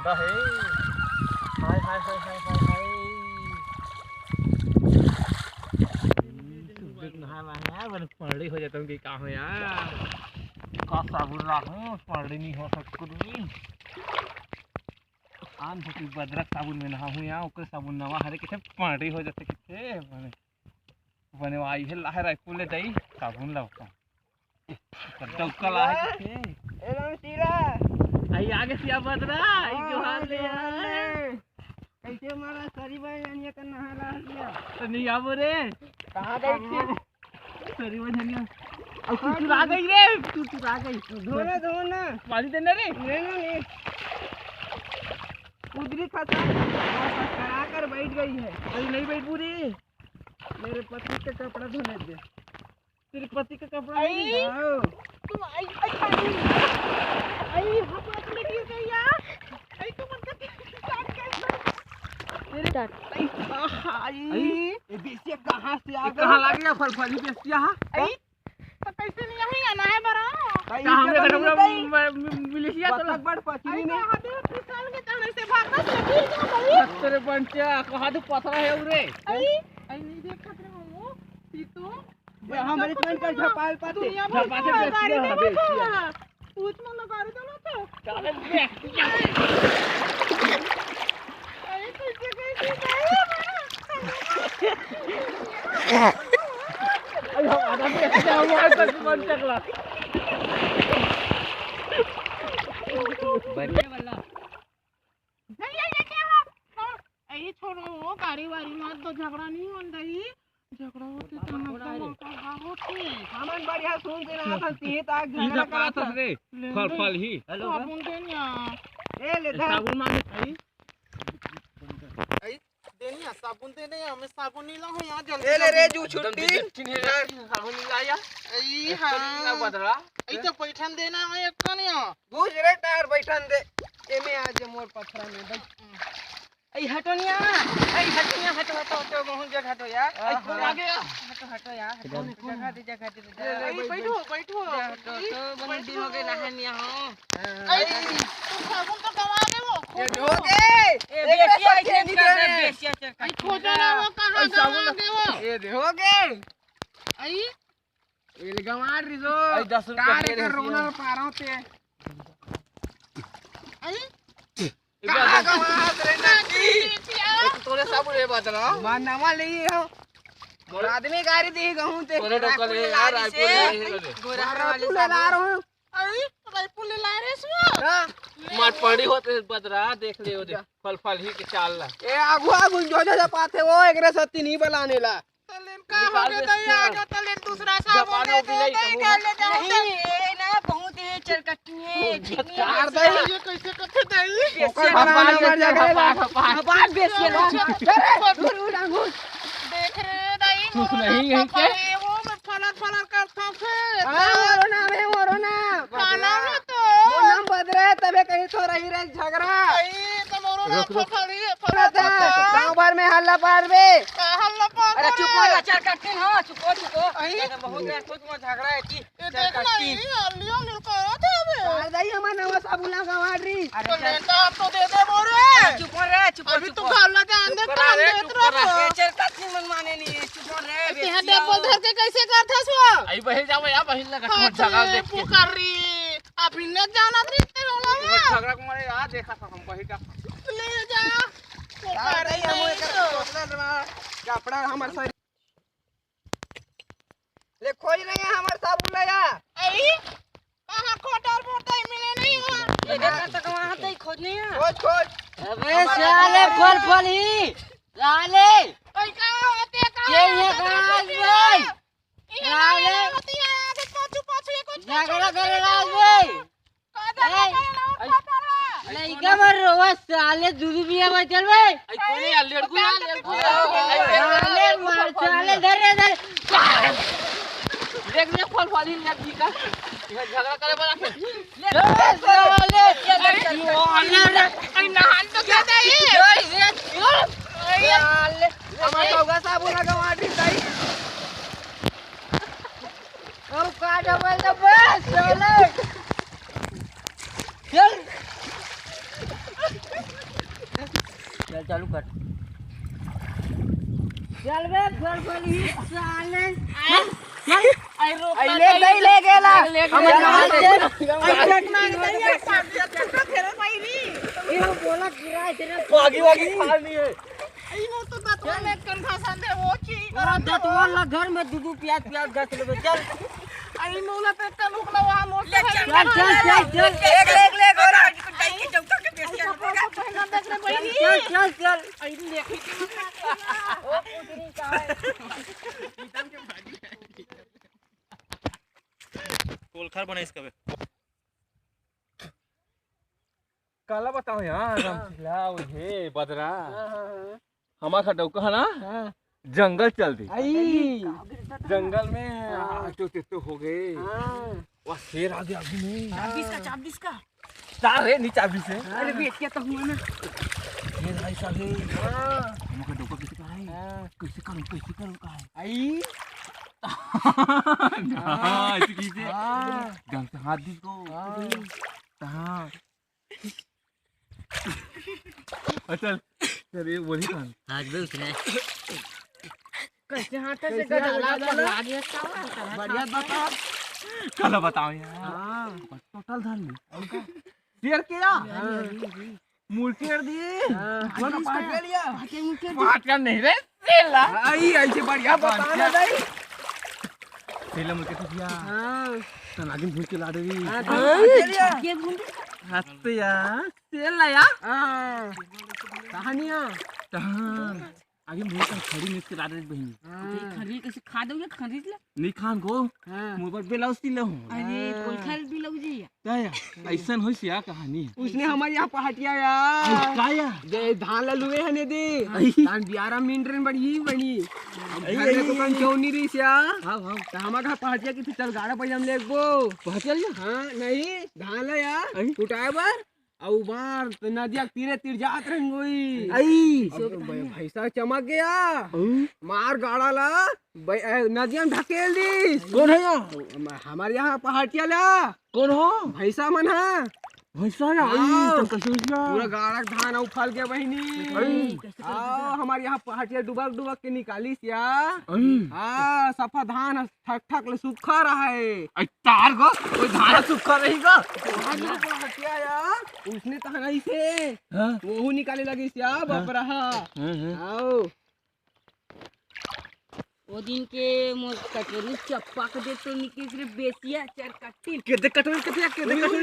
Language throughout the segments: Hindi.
गंदा है। हाय हाय हाय हाय हाय हाय। देख नहा यार बन पड़ी हो जाता हूँ कि का हो यार। का साबुन लाऊं पड़ी नहीं हो सकती। आन तो बदरक साबुन में नहा हूँ यार ओकर साबुन नवा हरे किथे पड़ी हो जाते किथे बने बने आई है लाहे रायपुर ले जाई साबुन लाऊं कद्दा उसका ला है किथे ए रमसीरा आई आगे सिया बदरा आई जो हाल ले यार कैसे मारा सरी भाई अनिया का नहाला लिया तो नहीं आबो रे कहां गई थी सरी बनिया अब तू आ गई रे तू आ गई धोना पानी देना रे नहीं उधरी खसा करा कर बैठ गई है अरे नहीं बैठ पूरी मेरे पति का कपड़ा धोने दे तेरे पति का कपड़ा नहीं आओ तू आई हम अपने गिर गई यार आई तू मत स्टार्ट कर तेरे आई ये बेसिया कहां से आ गई कहां लग गया फलफली बेसिया आई तो कैसे नहीं यही आना है बरा कहां में मिलिशिया तो बड़ पत्नी ने साल के ताने से भागा से गिर गई तेरे बंचा कहां तो पथरा है उरे आई नहीं देख खतरे हो ती तो हमारे फ्रेंड का झपाल पाते बेसिया पूछ में लगा रे चलो तो चल बेसिया अरे कैसे अरे आधा बेसिया हुआ तो मन चकला बढ़िया वाला नहीं ये क्या है ऐ छोड़ो गाड़ी वाली मत तो झगड़ा नहीं होता ही झगड़ा होते तो ना होते सामान बढ़िया सुन के ना था ती ताक झगड़ा करत रे फल ही हेलो साबुन देनिया ए ले साबुन मांगे आई देनिया साबुन देने हमें साबुन नहीं लाओ यहां जल्दी ले ले रे जू छुट्टी साबुन लाया आई हां बदला आई तो पैठन देना है एक कनिया बुझ रे टायर बैठन दे एमे आज मोर पथरा में दे आई हटोनिया हटो बहुत जगह हटो यार आई कौन आ गया हटो यार जगह दे आई बैठो तो बंदी हो गए नहानिया हो आई तुम साबुन तो गवा दे वो ये हो गए ए बेसिया चेक आई खोजो ना वो कहां गवा दे वो ये हो गए आई ये गंवार रिजो आई 10 रुपए कार रोना पारो पे आई कहां गंवार रे नकी तोरे साबुन रे बदला मानवा ले हो मोर आदमी गाड़ी दी गहूं ते तोरे डोकल यार रायपुर ले गोरा वाली से ला रहा हूं आई रायपुर ले ला रे इसमें मत पड़ी होते बदरा देख ले ओदे फल ही के चाल ला ए आगु जो जो पाथे वो एकरे सत्ती नहीं बनाने ला तलेन का हो गया दया जो तलेन दूसरा साबुन दे दे कर ले जाओ नहीं ए ना बहुत ही चरकटनी चार दे ये कैसे कथे दई ओकर बनाने मर जाएगा बात बेसिए ना देख रे दई नहीं है के वो मैं फलर करता फिर मोरो ना खाना में तो वो नाम बदरे तबे कहीं तो रही रे झगड़ा आई तो मोरो ना फली गांव भर में हल्ला पार बे हल्ला पा अरे चुप हो चल कटके हां चुप बहुत देर कुछ में झगड़ा है की ये देख नहीं लियो लियो करो थे अबे यार दाई हमार नवा साबुला गवाड़ी तो लेता आप तो दे दे मोरे चुप अभी तू गाला के अंदर काम देत रहो चल कटनी मन माने नहीं चुप रे यहाँ टेबल धर के कैसे करथा सो आई बहिल जाओ या बहिल लगा झगड़ा देख के पुकारी आप हिन्ने जाना थी झगड़ा को मारे आ देखा था हम बहिल का ले जा पुकारी कपड़ा हमार सर ले खोज रहे हैं हमार साबुन या आई कहां खोटर बोलता मिले नहीं हो ये देखा तो वहां से खोज नहीं है खोज अबे साले फल ही साले ओए कहां होते ये कहां भाई साले होती है आगे पाछू कुछ झगड़ा करे राज भाई नहीं क्या मर रहा साले दूध पिया में चल भाई आई कोनी आ लड़कू साले मार साले धर देख ले फल ही लग दी का झगड़ा करे बना के साले आई नहान तो क्या दई साले हमारा होगा साबुन गवाड़ी सही और का डबल बस चल चल चल चालू कर चल बे घर बोली साले आई ले गेला हमर हाथ से आई देखना नहीं है साथ देखो तेरे भाई री ये बोला गिरा तेरे वागी खानी है आई वो तो दतवा ले कन खासन दे वो ची और दतवाला घर में दूधू प्याज गस ले चल आई मौला पे का मुकला वहां मोड़ ले चल ले गोरा डाई के चौथा के पेशिया पहला देख रे भाई चल आई देखी ओ कुदरी का है कोलखर बना इसका बे काला बताओ यार लाओ हे बदरा हमा खटौ कहा ना जंगल चल दी जंगल में तो हो गए वहाँ शेर आ गया अभी नहीं 26 का तार है नीचे अभी से अरे बेच के तो हुआ ना शेर भाई साहब हमा खटौ का किसी का है कैसे करूँ का है आई हाँ ऐसे कीजिए ढंग से हाथ दी को हाँ चल ये वही कान आज भी उसने कैसे हाथ से गड़ा लगा दिया बढ़िया बता चलो बताओ यार टोटल धान में शेर क्या मुर्केर दिए बड़ा पाट ले लिया पाटिया नहीं रे सेला आई ऐसे बढ़िया बता ना भाई सेला मुर्के तो दिया तन आगे भूल के ला दे ये भूल हंसते यार सेला यार कहानियां तहां आगे भूल कर खड़ी मिर्च के ला दे बहनी खरीद कैसे खा दोगे खरीद ले नहीं खान को मुंह पर बेलाउसी ले हूं अरे कोई खरीद भी लग जी क्या यार ऐसा होई सिया कहानी है उसने हमारे यहाँ पहाटिया यार क्या यार जे धान ललुए हने दे धान बियारा मिंड्रन बड़ी बनी घर में तो कम क्यों नहीं रही सिया हां तो हमारा पहाटिया की चल गाड़ा पे हम लेगो पहचल हां नहीं धान ले यार टूटाए बार औ बार तो नदिया तीर जात रंगोई भैसा चमक गया मार गाड़ा ला नदिया में ढकेल दी कौन है यार हमारे यहाँ पहाटिया ला कौन हो भैसा मन है भैसा यार पूरा गाड़ा धान उफल गया बहनी हमारे यहाँ पहाटिया डुबक के निकाली सिया सफा धान ठक ले सूखा रहा है तार को कोई धान सूखा रहेगा पहाटिया यार उसने तो नहीं से वो निकाले लगी सिया बाप रहा आओ ओ दिन के मोर कटोरी चप्पा के दे तो निके सिर्फ बेचिया चार कट्टी के दे कटोरी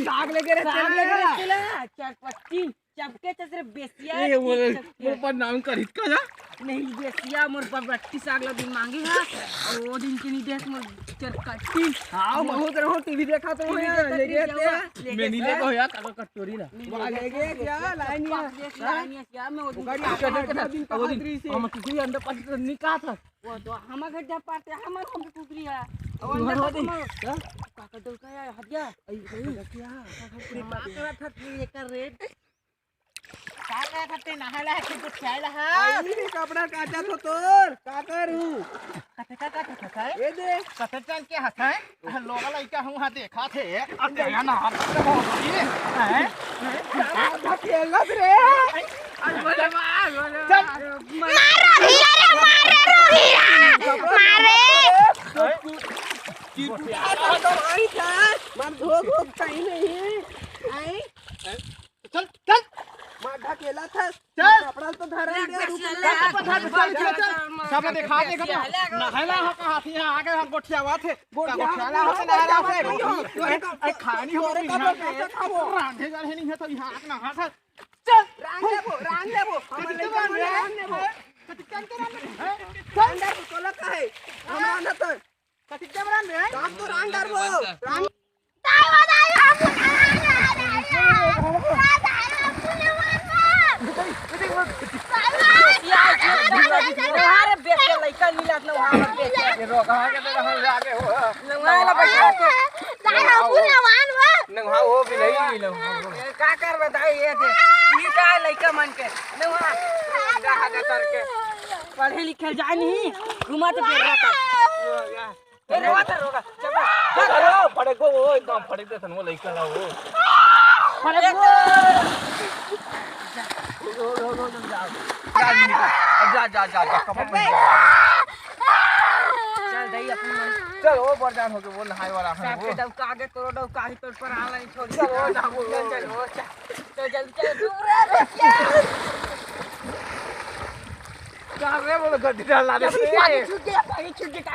साग लेके रहते चार पट्टी चपके तो सिर्फ बेचिया ये वो पर नाम खरीद का जा नहीं बेचिया मोर पर बट्टी साग लगी मांगी है और वो दिन के नहीं देख मोर चार कट्टी आओ बहुत रहो टीवी देखा तो ले गए मैं नहीं लेगा यार काका कटोरी ना वहां ले गए क्या लाइनिया क्या मैं वो दिन हम किसी अंडा पाटी नहीं कहा था वो तो हम गड्ढा पाते हमर हम कुकरी है और अंडा क्या काका तो का हटिया क्या काका फटली कर रेट काका फटे नहाला है कि खाइला है आई कपड़ा काटा तो तोर का करू कटका का है ये दे कटचन के हाथ है लोग लइका हम हाथ देखा थे अब देखा ना हाथ हो गई है खेलना रे अरे बोले मारो मार धो कहीं नहीं आई चल चल मार ढकेला था चल कपड़ा तो धरा दे सब दिखा दे नहला हो का हाथी आगे हम गोठियावा थे गोठियाला हो नहला थे खानी हो रे रांधे जा नहीं है तो यहां ना हाथ चल रान लेबो हम लेके रान लेबो कटिकन के रान ले चल तोला का है हम ना तो कटिकन रान ले काम तो रान डरबो रान अरे बेटे लइका नीला न वहां बेटे रोका के तो हम आगे हो नंगाला बैठा के दाना पुलवान हो नंगा हो भी नहीं मिलो का कर बताई ये थे ई का लइका मन के न वहां गाहा का करके पढ़े लिखे जाए नहीं घुमा तो बेर रहा ए रोका था रोका चलो फड़े को वो एकदम फड़े दे सन वो लइका ला वो पढ़े जा जा जा जा कपड़ा पहन चल दई अपन मन चल वो बरदान हो के वो नहाए वाला है सबके वो डबका आगे तोरो डबका ही पेट पर आला नहीं छोड़ चल वो ना वो चल दूर रे कहां रे वो गड्डी डाल दे पानी छूट गया का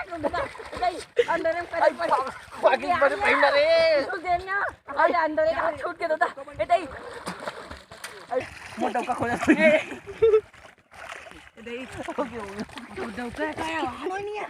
दई अंदर में पैर पर पानी पर पहन रे तू देना अरे अंदर का छूट के दादा ए दई मोटा का खोजा दई डबका का आवा नहीं है